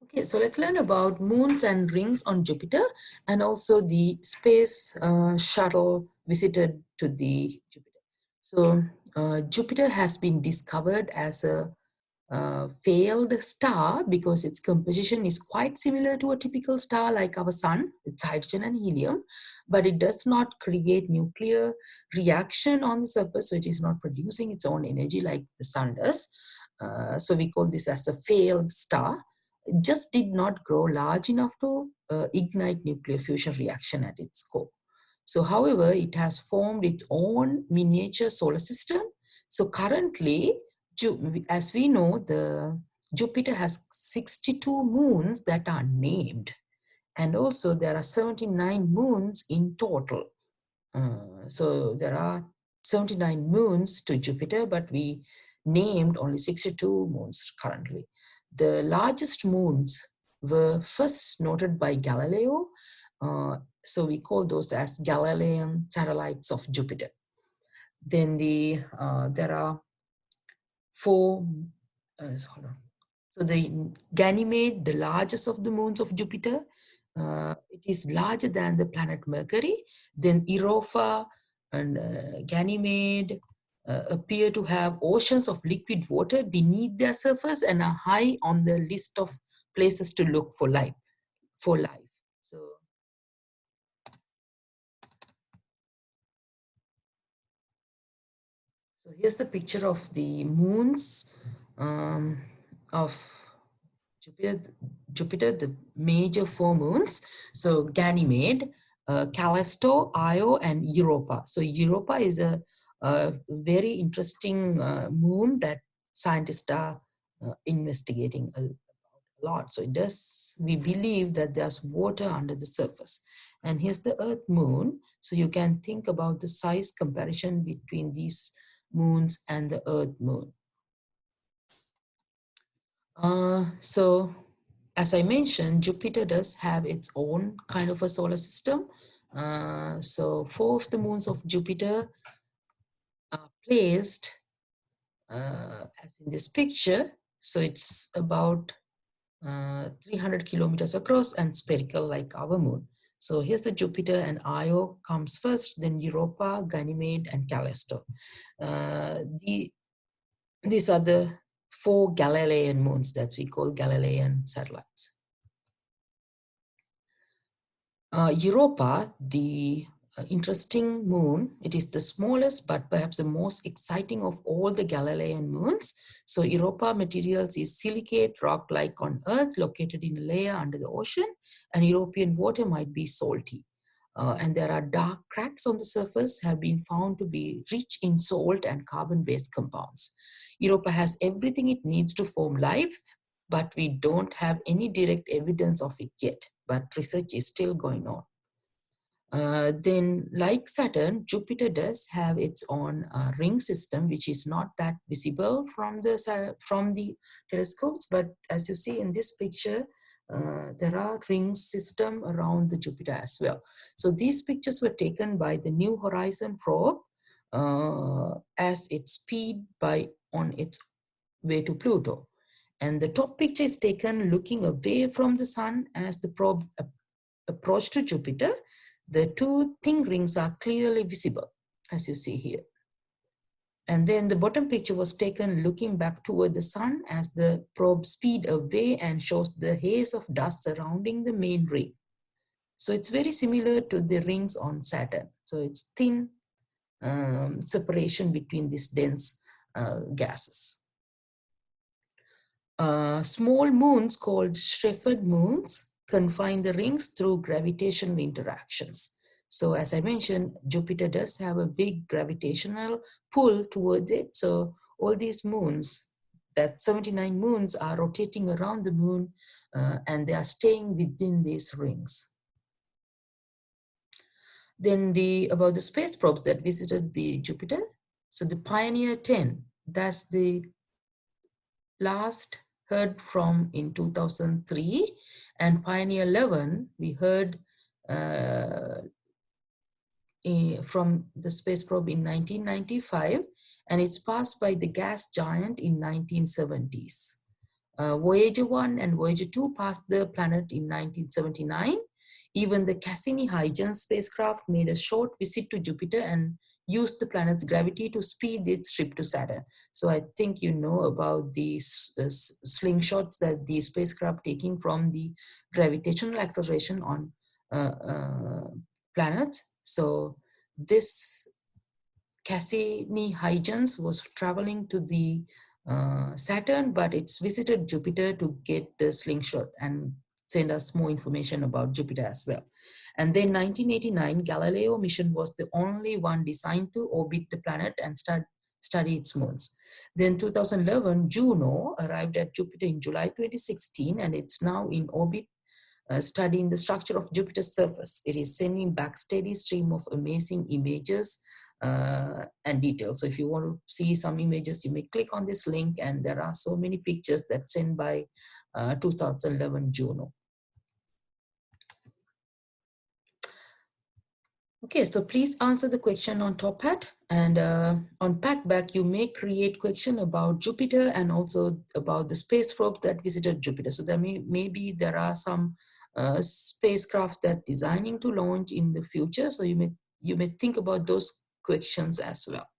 Okay, so let's learn about moons and rings on Jupiter and also the space shuttle visited to the Jupiter. So Jupiter has been discovered as a failed star because its composition is quite similar to a typical star like our sun. It's hydrogen and helium, but it does not create nuclear reaction on the surface, so it is not producing its own energy like the sun does. So we call this as a failed star. It just did not grow large enough to ignite nuclear fusion reaction at its core. So however, it has formed its own miniature solar system. So currently, as we know, the Jupiter has 62 moons that are named, and also there are 79 moons in total. So there are 79 moons to Jupiter, but we named only 62 moons currently. The largest moons were first noted by Galileo, so we call those as Galilean satellites of Jupiter. Then there are four. Hold on. So the Ganymede, the largest of the moons of Jupiter, it is larger than the planet Mercury. Then Europa and Ganymede appear to have oceans of liquid water beneath their surface and are high on the list of places to look for life. So So here's the picture of the moons of Jupiter, the major four moons. So Ganymede, Callisto, Io, and Europa. So Europa is a very interesting moon that scientists are investigating a lot. So we believe that there's water under the surface. And here's the Earth moon. So you can think about the size comparison between these moons and the Earth moon. So as I mentioned, Jupiter does have its own kind of a solar system. So four of the moons of Jupiter are placed as in this picture. So it's about 300 kilometers across and spherical like our moon. So here's the Jupiter, and Io comes first, then Europa, Ganymede, and Callisto. These are the four Galilean moons that we call Galilean satellites. Europa, the interesting moon, it is the smallest but perhaps the most exciting of all the Galilean moons. So Europa materials is silicate rock like on Earth, located in a layer under the ocean, and European water might be salty. And there are dark cracks on the surface have been found to be rich in salt and carbon-based compounds. Europa has everything it needs to form life, but we don't have any direct evidence of it yet, but research is still going on. Then, like Saturn, Jupiter does have its own ring system, which is not that visible from the telescopes. But as you see in this picture, there are ring system around the Jupiter as well. So these pictures were taken by the New Horizon probe as it speed on its way to Pluto. And the top picture is taken looking away from the sun as the probe approached to Jupiter. The two thin rings are clearly visible, as you see here. And then the bottom picture was taken looking back toward the sun as the probe speed away and shows the haze of dust surrounding the main ring. So it's very similar to the rings on Saturn. So it's thin separation between these dense gases. Small moons called Cepheid moons confine the rings through gravitational interactions. So as I mentioned, Jupiter does have a big gravitational pull towards it. So all these moons, that 79 moons, are rotating around the moon and they are staying within these rings. Then about the space probes that visited the Jupiter. So the Pioneer 10, that's the last heard from in 2003, and Pioneer 11 we heard from the space probe in 1995, and it's passed by the gas giant in 1970s. Voyager 1 and Voyager 2 passed the planet in 1979. Even the Cassini-Huygens spacecraft made a short visit to Jupiter and used the planet's gravity to speed its trip to Saturn. So I think you know about these slingshots that the spacecraft taking from the gravitational acceleration on planets. So this Cassini-Huygens was traveling to the Saturn, but it's visited Jupiter to get the slingshot and send us more information about Jupiter as well. And then 1989, Galileo mission was the only one designed to orbit the planet and study its moons. Then 2011, Juno arrived at Jupiter in July 2016, and it's now in orbit studying the structure of Jupiter's surface. It is sending back steady stream of amazing images and details. So if you want to see some images, you may click on this link, and there are so many pictures that sent by 2011 Juno. Okay, so please answer the question on Top Hat, and on Packback, you may create question about Jupiter and also about the space probe that visited Jupiter. So there maybe there are some spacecraft that designing to launch in the future. So you may think about those questions as well.